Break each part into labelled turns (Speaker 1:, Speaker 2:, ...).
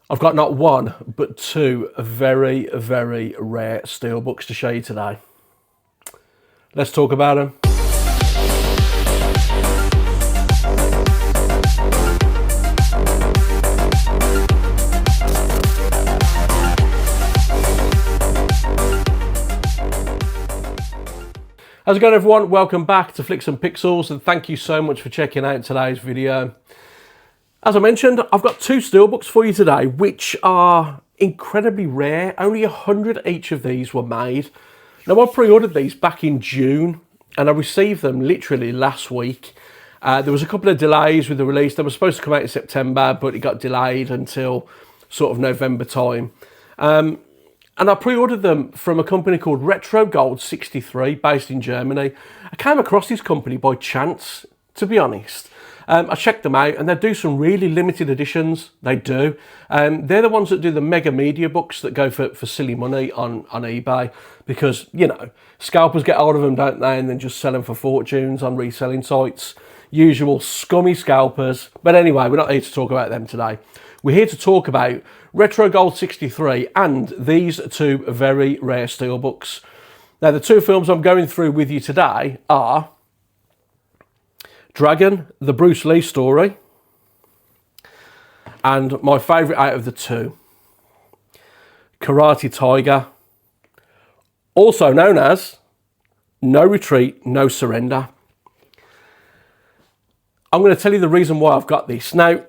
Speaker 1: I've got not one, but two very, very rare Steelbooks to show you today. Let's talk about them. How's it going, everyone? Welcome back to Flicks and Pixels, and thank you so much for checking out today's video. As I mentioned, I've got two Steelbooks for you today, which are incredibly rare. Only 100 each of these were made. Now, I pre-ordered these back in June, and I received them literally last week. There was a couple of delays with the release. They were supposed to come out in September, but it got delayed until sort of November time. And I pre-ordered them from a company called Retro Gold 63, based in Germany. I came across this company by chance, to be honest. I checked them out, and they do some really limited editions. They do. They're the ones that do the mega media books that go for silly money on eBay, because, you know, scalpers get hold of them, don't they, and then just sell them for fortunes on reselling sites. Usual scummy scalpers. But anyway, we're not here to talk about them today. We're here to talk about Retro Gold 63 and these two very rare Steelbooks. Now, the two films I'm going through with you today are Dragon, the Bruce Lee story, and my favourite out of the two, Karate Tiger, also known as No Retreat, No Surrender. I'm going to tell you the reason why I've got this. Now,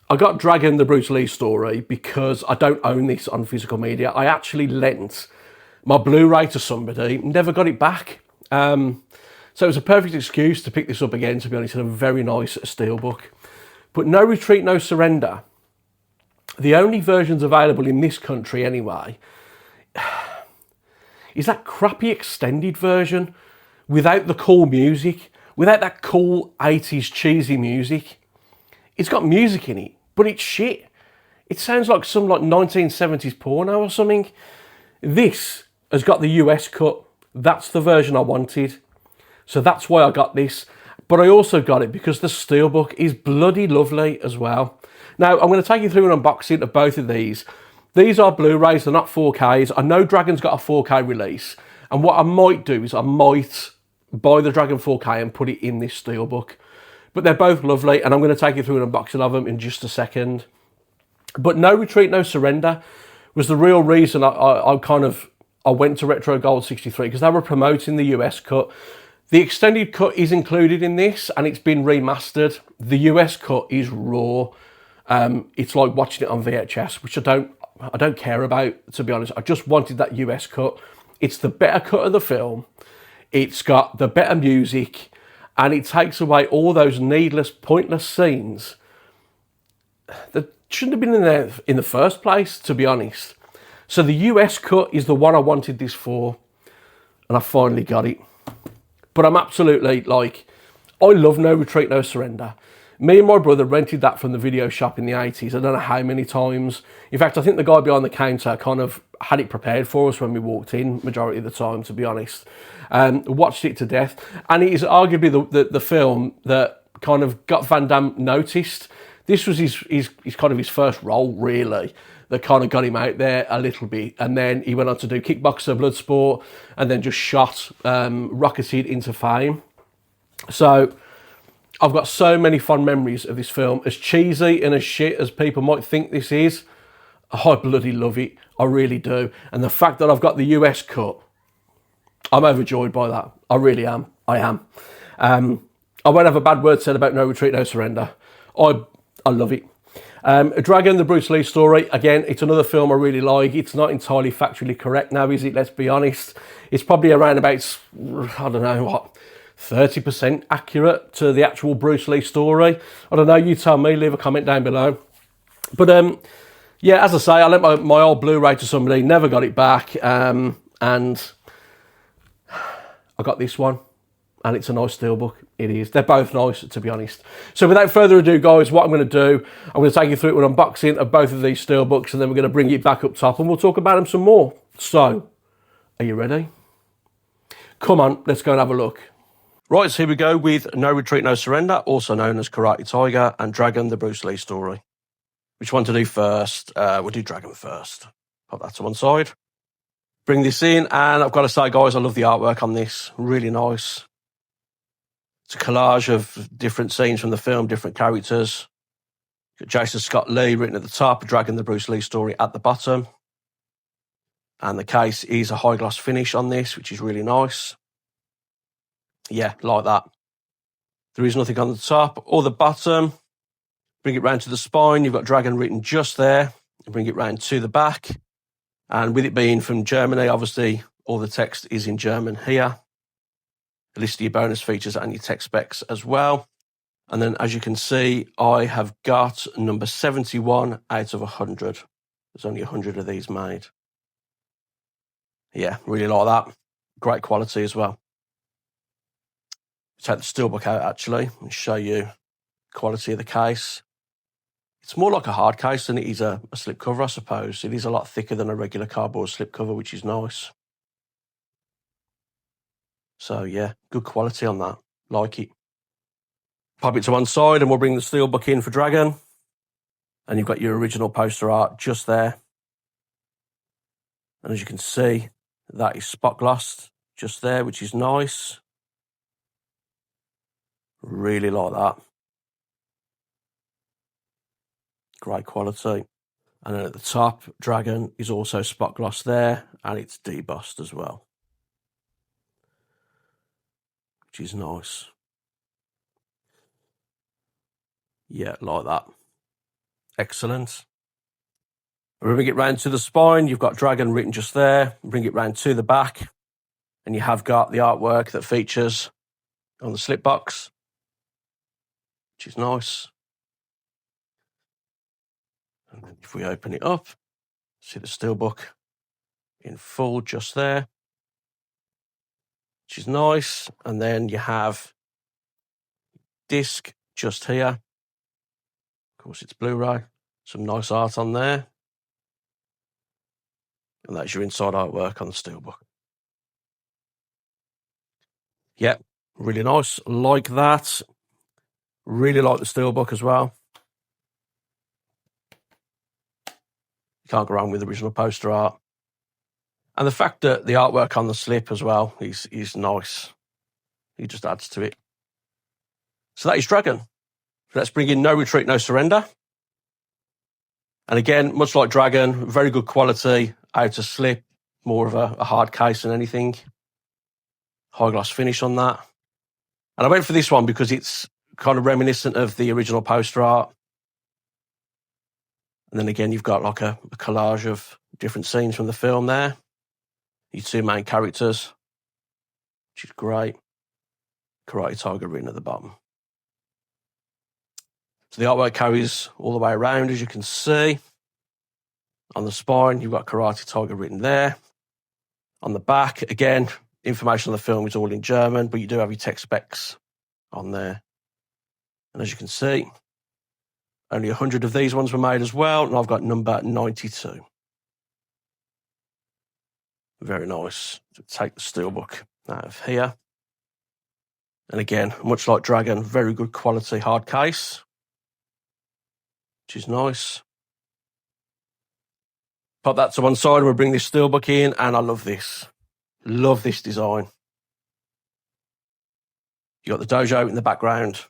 Speaker 1: I got Dragon, the Bruce Lee story because I don't own this on physical media. I actually lent my Blu-ray to somebody, never got it back. So it was a perfect excuse to pick this up again, to be honest, in a very nice Steelbook. But No Retreat, No Surrender, the only versions available in this country anyway, is that crappy extended version without the cool music, without that cool 80s cheesy music. It's got music in it, but it's shit. It sounds like some 1970s porno or something. This has got the US cut. That's the version I wanted. So that's why I got this. But I also got it because the Steelbook is bloody lovely as well. Now, I'm going to take you through an unboxing of both of these. These are Blu-rays, they're not 4Ks. I know Dragon's got a 4K release. And what I might do is I might buy the Dragon 4K and put it in this Steelbook. But they're both lovely, and I'm going to take you through an unboxing of them in just a second. But No Retreat, No Surrender was the real reason I went to Retro Gold 63, because they were promoting the US cut. The extended cut is included in this, and it's been remastered. The US cut is raw. It's like watching it on VHS, which I don't care about, to be honest. I just wanted that US cut. It's the better cut of the film. It's got the better music, and it takes away all those needless, pointless scenes that shouldn't have been in there in the first place, to be honest. So the US cut is the one I wanted this for, and I finally got it. But I'm absolutely, I love No Retreat, No Surrender. Me and my brother rented that from the video shop in the 80s. I don't know how many times. In fact, I think the guy behind the counter kind of had it prepared for us when we walked in, majority of the time, to be honest. Watched it to death. And it is arguably the film that kind of got Van Damme noticed. This was his kind of his first role, really, that kind of got him out there a little bit. And then he went on to do Kickboxer, Bloodsport, and then just rocketed into fame. So I've got so many fond memories of this film. As cheesy and as shit as people might think this is, I bloody love it. I really do. And the fact that I've got the US cut, I'm overjoyed by that. I really am. I am. I won't have a bad word said about No Retreat, No Surrender. I love it. Dragon, the Bruce Lee story, again, it's another film I really like. It's not entirely factually correct now, is it? Let's be honest. It's probably around about, I don't know, what, 30% accurate to the actual Bruce Lee story. I don't know, you tell me, leave a comment down below. But yeah, as I say, I lent my old Blu-ray to somebody, never got it back, and I got this one. And it's a nice Steelbook. It is. They're both nice, to be honest. So without further ado, guys, what I'm going to do, I'm going to take you through an unboxing of both of these Steelbooks, and then we're going to bring it back up top and we'll talk about them some more. So, are you ready? Come on, let's go and have a look. Right, so here we go with No Retreat, No Surrender, also known as Karate Tiger, and Dragon, the Bruce Lee story. Which one to do first? We'll do Dragon first. Pop that to one side. Bring this in, and I've got to say, guys, I love the artwork on this. Really nice. It's a collage of different scenes from the film, different characters. Got Jason Scott Lee written at the top, Dragon the Bruce Lee story at the bottom. And the case is a high gloss finish on this, which is really nice. Yeah, like that. There is nothing on the top or the bottom. Bring it round to the spine. You've got Dragon written just there. Bring it round to the back. And with it being from Germany, obviously, all the text is in German here. A list of your bonus features and your tech specs as well. And then, as you can see, I have got number 71 out of 100. There's only 100 of these made. Yeah, really like that. Great quality as well. Take the Steelbook out, actually, and show you the quality of the case. It's more like a hard case than it is a slipcover, I suppose. It is a lot thicker than a regular cardboard slipcover, which is nice. So, yeah, good quality on that. Like it. Pop it to one side and we'll bring the Steelbook in for Dragon. And you've got your original poster art just there. And as you can see, that is spot glossed just there, which is nice. Really like that. Great quality. And then at the top, Dragon is also spot gloss there, and it's debossed as well, which is nice. Yeah, like that. Excellent. Bring it round to the spine. You've got Dragon written just there. Bring it round to the back, and you have got the artwork that features on the slip box, which is nice. And then if we open it up, see the Steelbook in full just there, which is nice. And then you have disc just here. Of course, it's Blu-ray. Some nice art on there. And that's your inside artwork on the Steelbook. Yeah, really nice. Like that. Really like the Steelbook as well. You can't go wrong with the original poster art. And the fact that the artwork on the slip as well is nice. It just adds to it. So that is Dragon. Let's bring in No Retreat, No Surrender. And again, much like Dragon, very good quality, outer slip, more of a hard case than anything. High gloss finish on that. And I went for this one because it's kind of reminiscent of the original poster art. And then again, you've got like a collage of different scenes from the film there. Your two main characters, which is great. Karate Tiger written at the bottom. So the artwork carries all the way around, as you can see. On the spine, you've got Karate Tiger written there. On the back, again, information on the film is all in German, but you do have your tech specs on there. And as you can see, only 100 of these ones were made as well, and I've got number 92. Very nice. So take the Steelbook out of here. And again, much like Dragon, very good quality hard case, which is nice. Pop that to one side and we'll bring this Steelbook in, and I love this. Love this design. You got the dojo in the background.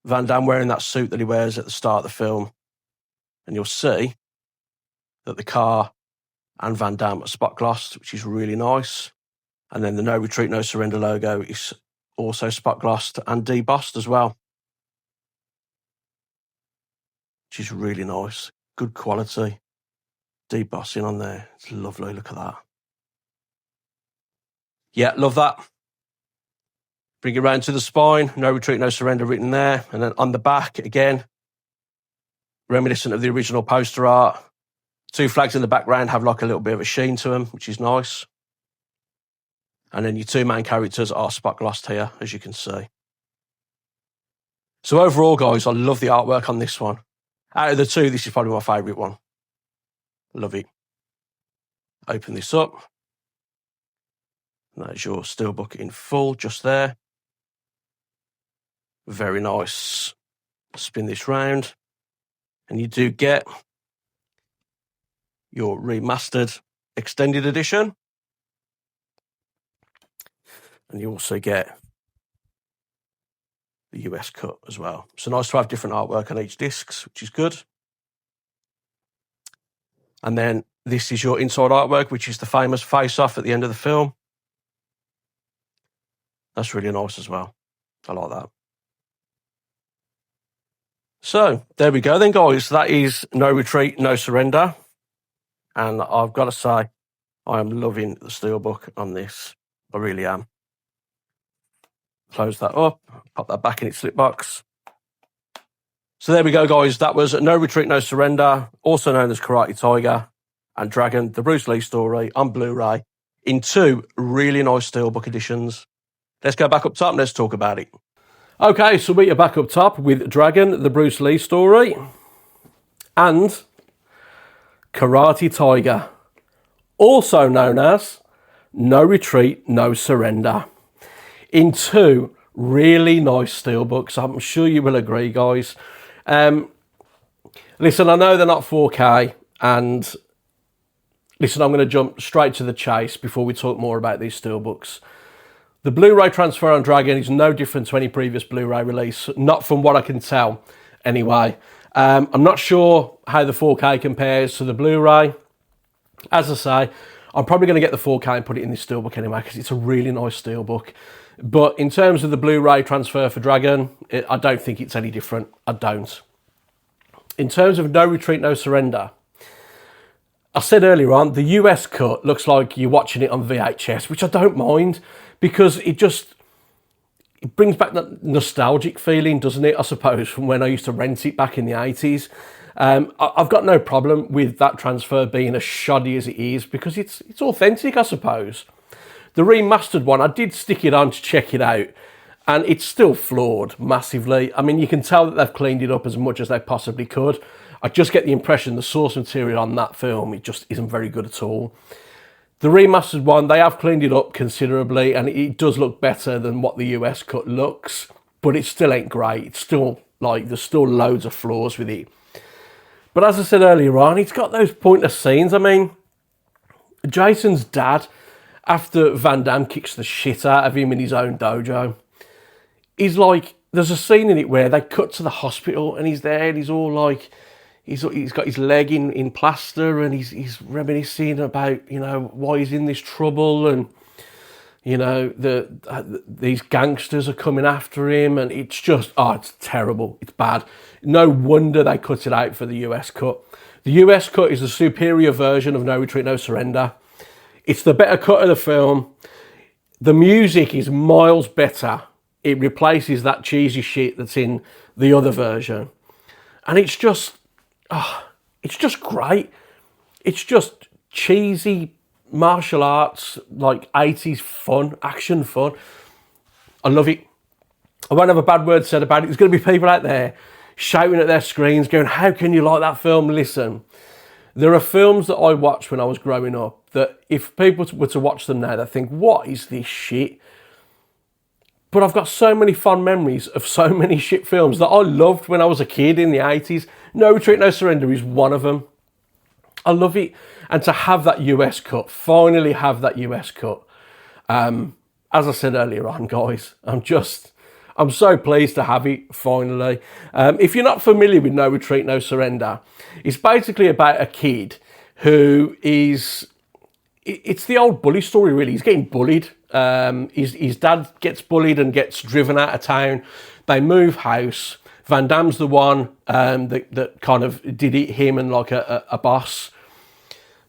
Speaker 1: Van Damme wearing that suit that he wears at the start of the film. And you'll see that the car and Van Damme are spot glossed, which is really nice. And then the No Retreat, No Surrender logo is also spot glossed and debossed as well, which is really nice. Good quality. Debossing on there. It's lovely. Look at that. Yeah, love that. Bring it round to the spine. No Retreat, No Surrender written there. And then on the back, again, reminiscent of the original poster art. Two flags in the background have like a little bit of a sheen to them, which is nice. And then your two main characters are spot glossed here, as you can see. So overall, guys, I love the artwork on this one. Out of the two, this is probably my favourite one. Love it. Open this up. And that's your Steelbook in full, just there. Very nice. Spin this round. And you do get your remastered extended edition. And you also get the US cut as well. So nice to have different artwork on each discs, which is good. And then this is your inside artwork, which is the famous face-off at the end of the film. That's really nice as well. I like that. So there we go then, guys. That is No Retreat, No Surrender. And I've got to say, I am loving the Steelbook on this. I really am. Close that up, pop that back in its slip box. So there we go, guys. That was No Retreat, No Surrender, also known as Karate Tiger and Dragon, the Bruce Lee story on Blu-ray in 2 really nice Steelbook editions. Let's go back up top and let's talk about it. Okay, so we are back up top with Dragon, the Bruce Lee story, and Karate Tiger, also known as No Retreat, No Surrender, in 2 really nice Steelbooks. I'm sure you will agree, guys. Listen, I know they're not 4K, and listen, I'm going to jump straight to the chase before we talk more about these Steelbooks. The Blu-ray transfer on Dragon is no different to any previous Blu-ray release, not from what I can tell anyway. I'm not sure how the 4K compares to the Blu-ray. As I say, I'm probably going to get the 4K and put it in this Steelbook anyway, because it's a really nice Steelbook. But in terms of the Blu-ray transfer for Dragon, I don't think it's any different. I don't. In terms of No Retreat, No Surrender, I said earlier on, the US cut looks like you're watching it on VHS, which I don't mind, because it brings back that nostalgic feeling, doesn't it, I suppose, from when I used to rent it back in the 80s. I've got no problem with that transfer being as shoddy as it is, because it's authentic, I suppose. The remastered one, I did stick it on to check it out, and it's still flawed massively. I mean, you can tell that they've cleaned it up as much as they possibly could. I just get the impression the source material on that film, it just isn't very good at all. The remastered one, they have cleaned it up considerably, and it does look better than what the US cut looks, but it still ain't great. It's still, like, there's still loads of flaws with it. But as I said earlier on, it's got those pointless scenes. I mean, Jason's dad, after Van Damme kicks the shit out of him in his own dojo, he's like, there's a scene in it where they cut to the hospital and he's there and he's all like, he's got his leg in plaster and he's reminiscing about, you know, why he's in this trouble, and, you know, these gangsters are coming after him, and it's just, it's terrible. It's bad. No wonder they cut it out for the US cut. The US cut is a superior version of No Retreat, No Surrender. It's the better cut of the film. The music is miles better. It replaces that cheesy shit that's in the other version. And it's just great. It's just cheesy martial arts, like 80s fun, action fun. I love it. I won't have a bad word said about it. There's going to be people out there shouting at their screens going, how can you like that film? Listen, there are films that I watched when I was growing up that if people were to watch them now, they'd think, what is this shit? But I've got so many fond memories of so many shit films that I loved when I was a kid in the 80s. No Retreat, No Surrender is one of them. I love it. And to have that US cut, finally have that US cut. As I said earlier on, guys, I'm so pleased to have it, finally. If you're not familiar with No Retreat, No Surrender, it's basically about a kid who is... It's the old bully story, really. He's getting bullied. His dad gets bullied and gets driven out of town. They move house. Van Damme's the one that kind of did it, him and like a boss.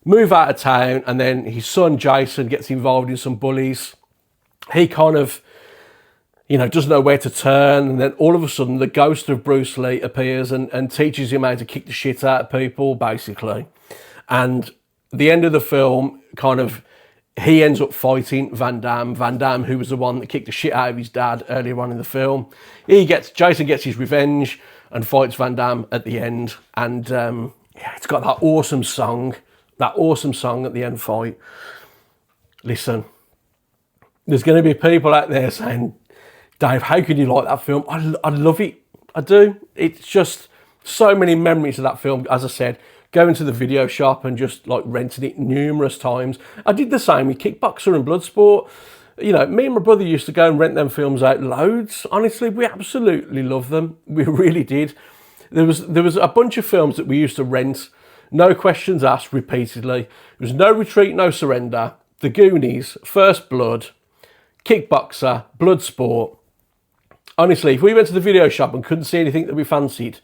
Speaker 1: Move out of town, and then his son Jason gets involved in some bullies. He kind of, you know, doesn't know where to turn, and then all of a sudden the ghost of Bruce Lee appears and teaches him how to kick the shit out of people, basically. And the end of the film, kind of, he ends up fighting Van Damme, who was the one that kicked the shit out of his dad earlier on in the film. Jason gets his revenge and fights Van Damme at the end. And it's got that awesome song at the end fight. Listen, there's going to be people out there saying, Dave, how can you like that film? I love it. I do. It's So many memories of that film, as I said, going to the video shop and just like renting it numerous times. I did the same with Kickboxer and Bloodsport. You know, me and my brother used to go and rent them films out loads. Honestly, we absolutely loved them. We really did. There was a bunch of films that we used to rent, no questions asked, repeatedly. It was No Retreat, No Surrender, The Goonies, First Blood, Kickboxer, Bloodsport. Honestly, if we went to the video shop and couldn't see anything that we fancied,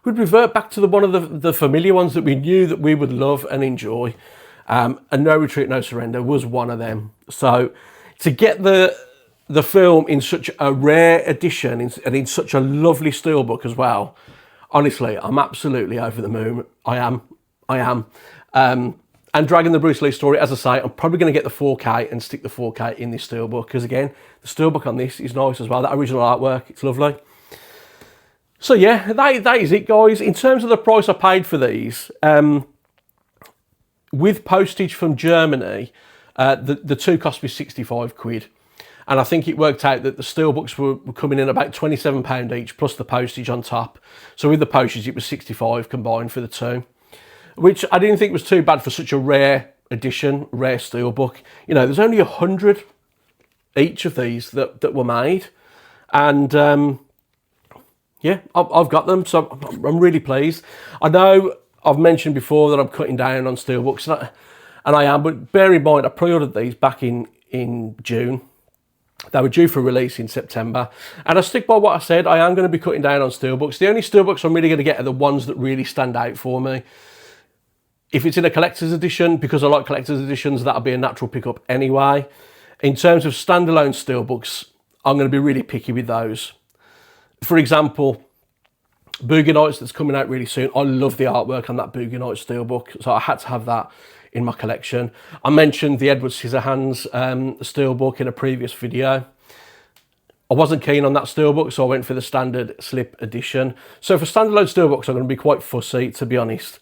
Speaker 1: we'd revert back to one of the familiar ones that we knew that we would love and enjoy. And No Retreat, No Surrender was one of them. So to get the film in such a rare edition and in such a lovely steelbook as well, honestly, I'm absolutely over the moon. I am. And Dragon the Bruce Lee story, as I say, I'm probably going to get the 4K and stick the 4K in this steelbook, because again, the steelbook on this is nice as well. That original artwork, it's lovely. So yeah, that is it, guys. In terms of the price I paid for these, with postage from Germany, the two cost me 65 quid. And I think it worked out that the steelbooks were coming in about £27 each, plus the postage on top. So with the postage, it was 65 combined for the two, which I didn't think was too bad for such a rare edition, rare steelbook. You know, there's only 100 each of these that were made. And yeah, I've got them, so I'm really pleased. I know I've mentioned before that I'm cutting down on steelbooks, and I am, but bear in mind, I pre-ordered these back in June. They were due for release in September, and I stick by what I said. I am going to be cutting down on steelbooks. The only steelbooks I'm really going to get are the ones that really stand out for me. If it's in a collector's edition, because I like collector's editions, that'll be a natural pickup anyway. In terms of standalone steelbooks, I'm going to be really picky with those. For example, Boogie Nights, that's coming out really soon. I love the artwork on that Boogie Nights steelbook, so I had to have that in my collection. I mentioned the Edward Scissorhands steelbook in a previous video. I wasn't keen on that steelbook, so I went for the standard slip edition. So for standalone steelbooks, I'm going to be quite fussy, to be honest.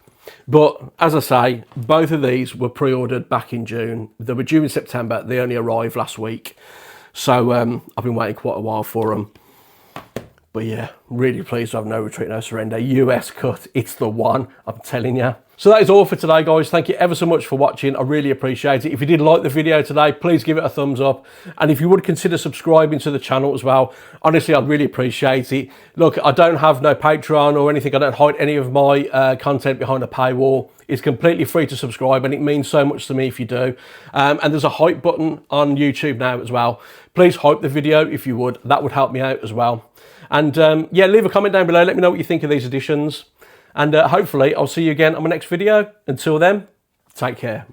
Speaker 1: But as I say, both of these were pre-ordered back in June. They were due in September. They only arrived last week. So I've been waiting quite a while for them. But yeah, really pleased to have No Retreat, No Surrender. US cut, it's the one, I'm telling you. So that is all for today, guys. Thank you ever so much for watching. I really appreciate it. If you did like the video today, please give it a thumbs up. And if you would consider subscribing to the channel as well, honestly, I'd really appreciate it. Look, I don't have no Patreon or anything. I don't hide any of my content behind a paywall. It's completely free to subscribe, and it means so much to me if you do. And there's a hype button on YouTube now as well. Please hype the video if you would. That would help me out as well. And yeah, leave a comment down below. Let me know what you think of these editions. And hopefully I'll see you again on my next video. Until then, take care.